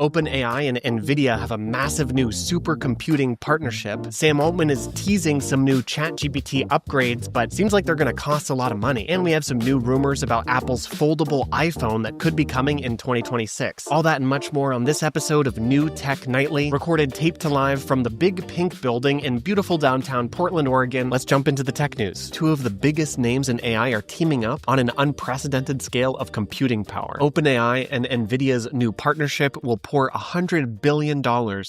OpenAI and NVIDIA have a massive new supercomputing partnership. Sam Altman is teasing some new ChatGPT upgrades, but seems like they're going to cost a lot of money. And we have some new rumors about Apple's foldable iPhone that could be coming in 2026. All that and much more on this episode of New Tech Nightly, recorded tape to live from the Big Pink Building in beautiful downtown Portland, Oregon. Let's jump into the tech news. Two of the biggest names in AI are teaming up on an unprecedented scale of computing power. OpenAI and NVIDIA's new partnership will pour $100 billion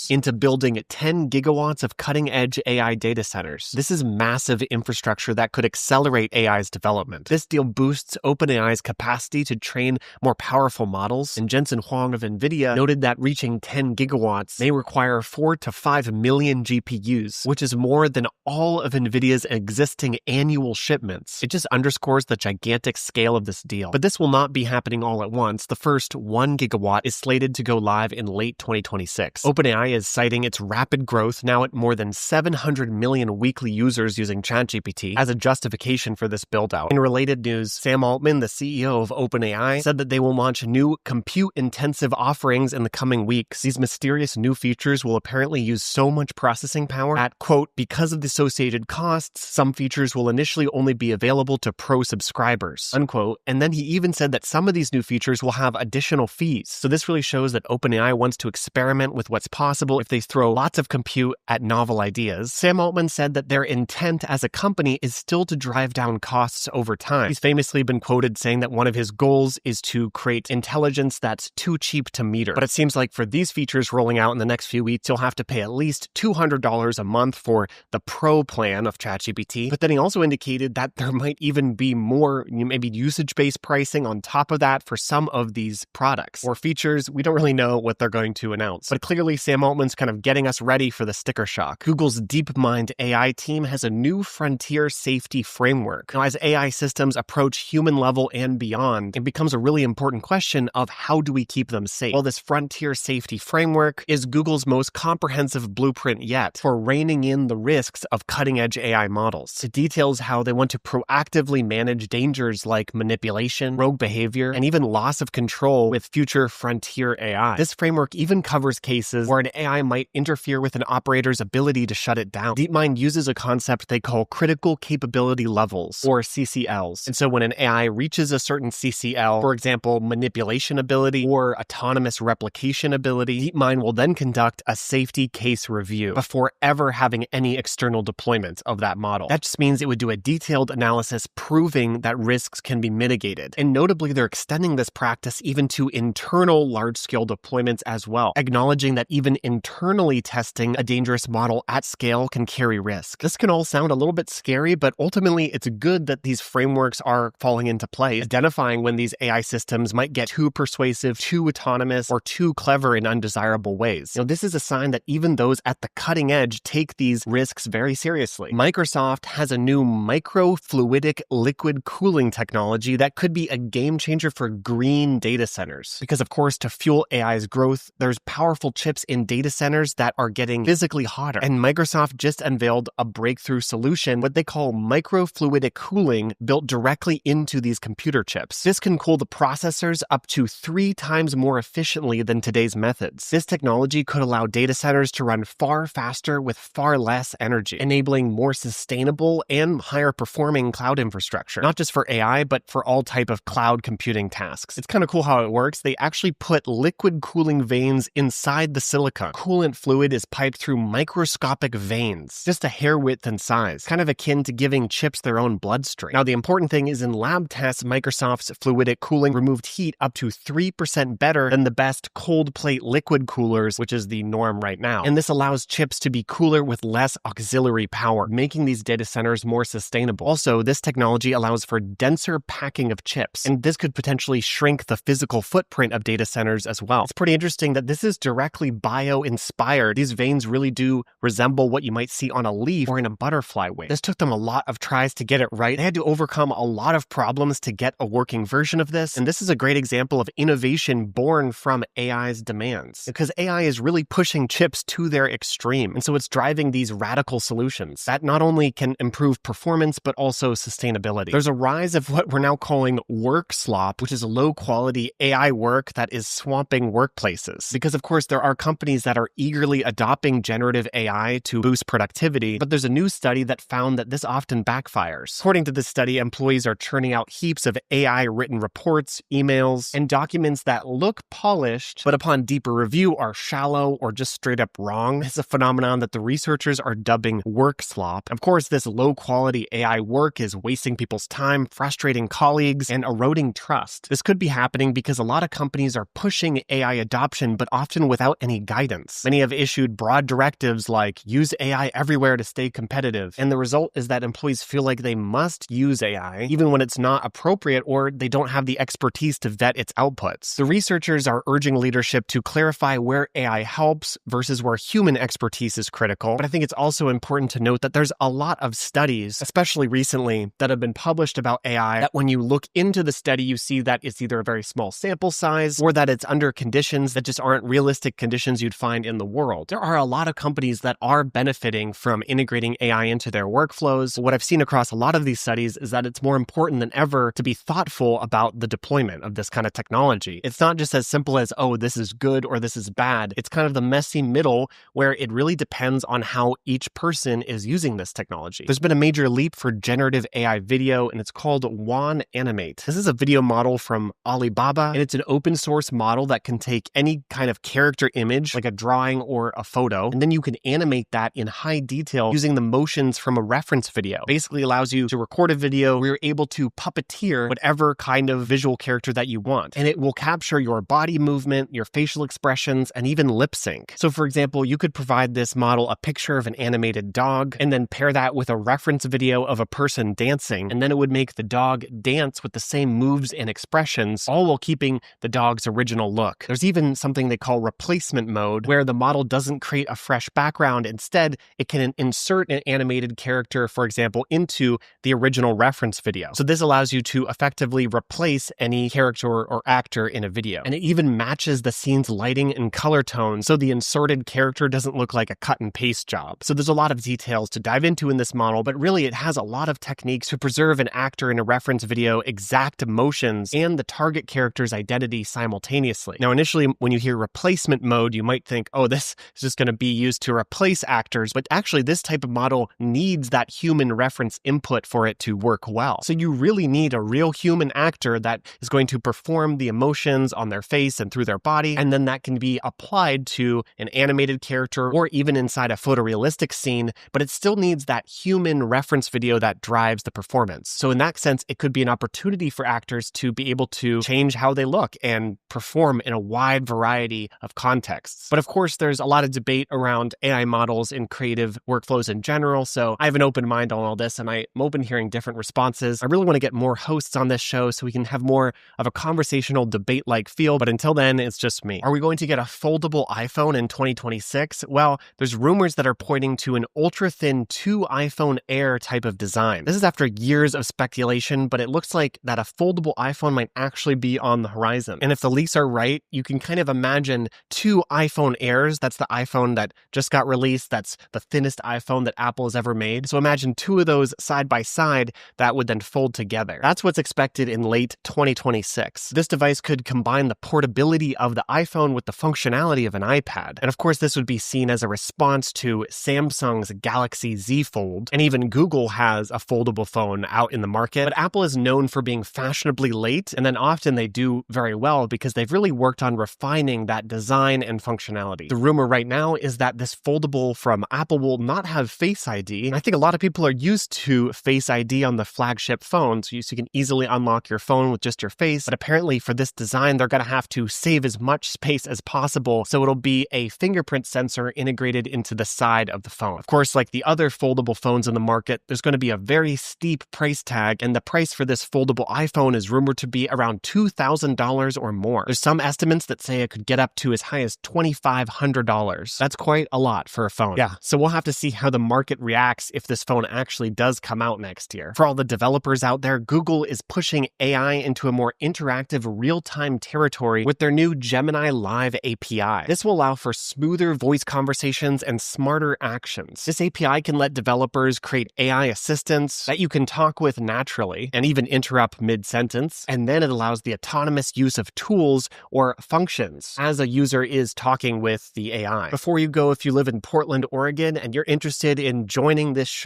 into building 10 gigawatts of cutting-edge AI data centers. This is massive infrastructure that could accelerate AI's development. This deal boosts OpenAI's capacity to train more powerful models, and Jensen Huang of NVIDIA noted that reaching 10 gigawatts may require 4 to 5 million GPUs, which is more than all of NVIDIA's existing annual shipments. It just underscores the gigantic scale of this deal. But this will not be happening all at once. The first 1 gigawatt is slated to go live in late 2026. OpenAI is citing its rapid growth, now at more than 700 million weekly users using ChatGPT, as a justification for this build-out. In related news, Sam Altman, the CEO of OpenAI, said that they will launch new compute-intensive offerings in the coming weeks. These mysterious new features will apparently use so much processing power that, quote, because of the associated costs, some features will initially only be available to pro subscribers, unquote. And then he even said that some of these new features will have additional fees. So this really shows that OpenAI wants to experiment with what's possible if they throw lots of compute at novel ideas. Sam Altman said that their intent as a company is still to drive down costs over time. He's famously been quoted saying that one of his goals is to create intelligence that's too cheap to meter. But it seems like for these features rolling out in the next few weeks, you'll have to pay at least $200 a month for the pro plan of ChatGPT. But then he also indicated that there might even be more, maybe usage-based pricing on top of that for some of these products or features. We don't really know what they're going to announce. But clearly, Sam Altman's kind of getting us ready for the sticker shock. Google's DeepMind AI team has a new frontier safety framework. Now, as AI systems approach human level and beyond, it becomes a really important question of how do we keep them safe? Well, this frontier safety framework is Google's most comprehensive blueprint yet for reining in the risks of cutting-edge AI models. It details how they want to proactively manage dangers like manipulation, rogue behavior, and even loss of control with future frontier AI. This framework even covers cases where an AI might interfere with an operator's ability to shut it down. DeepMind uses a concept they call critical capability levels, or CCLs. And so when an AI reaches a certain CCL, for example, manipulation ability or autonomous replication ability, DeepMind will then conduct a safety case review before ever having any external deployment of that model. That just means it would do a detailed analysis proving that risks can be mitigated. And notably, they're extending this practice even to internal large-scale deployments as well, acknowledging that even internally testing a dangerous model at scale can carry risk. This can all sound a little bit scary, but ultimately it's good that these frameworks are falling into place, identifying when these AI systems might get too persuasive, too autonomous, or too clever in undesirable ways. This is a sign that even those at the cutting edge take these risks very seriously. Microsoft has a new microfluidic liquid cooling technology that could be a game changer for green data centers. Because of course, to fuel AI's growth, there's powerful chips in data centers that are getting physically hotter. And Microsoft just unveiled a breakthrough solution, what they call microfluidic cooling, built directly into these computer chips. This can cool the processors up to 3 times more efficiently than today's methods. This technology could allow data centers to run far faster with far less energy, enabling more sustainable and higher performing cloud infrastructure, not just for AI, but for all type of cloud computing tasks. It's kind of cool how it works. They actually put liquid cooling veins inside the silicon. Coolant fluid is piped through microscopic veins, just a hair width in size, kind of akin to giving chips their own bloodstream. Now, the important thing is in lab tests, Microsoft's fluidic cooling removed heat up to 3% better than the best cold plate liquid coolers, which is the norm right now. And this allows chips to be cooler with less auxiliary power, making these data centers more sustainable. Also, this technology allows for denser packing of chips, and this could potentially shrink the physical footprint of data centers as well. It's pretty interesting that this is directly bio-inspired. These veins really do resemble what you might see on a leaf or in a butterfly wing. This took them a lot of tries to get it right. They had to overcome a lot of problems to get a working version of this, and this is a great example of innovation born from AI's demands, because AI is really pushing chips to their extreme, and so it's driving these radical solutions that not only can improve performance, but also sustainability. There's a rise of what we're now calling Workslop, which is a low-quality AI work that is swamping work workplaces. Because of course, there are companies that are eagerly adopting generative AI to boost productivity, but there's a new study that found that this often backfires. According to this study, employees are churning out heaps of AI-written reports, emails, and documents that look polished, but upon deeper review are shallow or just straight up wrong. It's a phenomenon that the researchers are dubbing Workslop. Of course, this low-quality AI work is wasting people's time, frustrating colleagues, and eroding trust. This could be happening because a lot of companies are pushing AI adoption, but often without any guidance. Many have issued broad directives like use AI everywhere to stay competitive, and the result is that employees feel like they must use AI, even when it's not appropriate or they don't have the expertise to vet its outputs. The researchers are urging leadership to clarify where AI helps versus where human expertise is critical, but I think it's also important to note that there's a lot of studies, especially recently, that have been published about AI, that when you look into the study, you see that it's either a very small sample size or that it's under conditions that just aren't realistic conditions you'd find in the world. There are a lot of companies that are benefiting from integrating AI into their workflows. What I've seen across a lot of these studies is that it's more important than ever to be thoughtful about the deployment of this kind of technology. It's not just as simple as, oh, this is good or this is bad. It's kind of the messy middle where it really depends on how each person is using this technology. There's been a major leap for generative AI video, and it's called Wan Animate. This is a video model from Alibaba, and it's an open source model that can take any kind of character image, like a drawing or a photo, and then you can animate that in high detail using the motions from a reference video. Basically allows you to record a video where you're able to puppeteer whatever kind of visual character that you want, and it will capture your body movement, your facial expressions, and even lip sync. So for example, you could provide this model a picture of an animated dog and then pair that with a reference video of a person dancing, and then it would make the dog dance with the same moves and expressions, all while keeping the dog's original look. There's even something they call replacement mode, where the model doesn't create a fresh background. Instead, it can insert an animated character, for example, into the original reference video. So this allows you to effectively replace any character or actor in a video. And it even matches the scene's lighting and color tone, so the inserted character doesn't look like a cut and paste job. So there's a lot of details to dive into in this model, but really it has a lot of techniques to preserve an actor in a reference video exact emotions and the target character's identity simultaneously. Now, initially, when you hear replacement mode, you might think, oh, this is just going to be used to replace actors, but actually this type of model needs that human reference input for it to work well. So you really need a real human actor that is going to perform the emotions on their face and through their body, and then that can be applied to an animated character or even inside a photorealistic scene, but it still needs that human reference video that drives the performance. So in that sense, it could be an opportunity for actors to be able to change how they look and perform in a wide variety of contexts. But of course, there's a lot of debate around AI models in creative workflows in general, so I have an open mind on all this, and I'm open hearing different responses. I really want to get more hosts on this show so we can have more of a conversational debate-like feel, but until then, it's just me. Are we going to get a foldable iPhone in 2026? Well, there's rumors that are pointing to an ultra-thin 2 iPhone Air type of design. This is after years of speculation, but it looks like that a foldable iPhone might actually be on the horizon. And if the leaks are right, you can kind of imagine 2 iPhone Airs. That's the iPhone that just got released. That's the thinnest iPhone that Apple has ever made. So imagine 2 of those side by side that would then fold together. That's what's expected in late 2026. This device could combine the portability of the iPhone with the functionality of an iPad. And of course, this would be seen as a response to Samsung's Galaxy Z Fold, and even Google has a foldable phone out in the market. But Apple is known for being fashionably late, and then often they do very well because they've really worked on refining that design and functionality. The rumor right now is that this foldable from Apple will not have Face ID. And I think a lot of people are used to Face ID on the flagship phones, so you can easily unlock your phone with just your face. But apparently for this design, they're going to have to save as much space as possible, so it'll be a fingerprint sensor integrated into the side of the phone. Of course, like the other foldable phones in the market, there's going to be a very steep price tag, and the price for this foldable iPhone is rumored to be around $2,000 or more. There's some estimates that say it could get up to as high as $2,500. That's quite a lot for a phone. Yeah, so we'll have to see how the market reacts if this phone actually does come out next year. For all the developers out there, Google is pushing AI into a more interactive real-time territory with their new Gemini Live API. This will allow for smoother voice conversations and smarter actions. This API can let developers create AI assistants that you can talk with naturally and even interrupt mid-sentence, and then it allows the autonomous use of tools or functions functions as a user is talking with the AI. Before you go, if you live in Portland, Oregon, and you're interested in joining this show,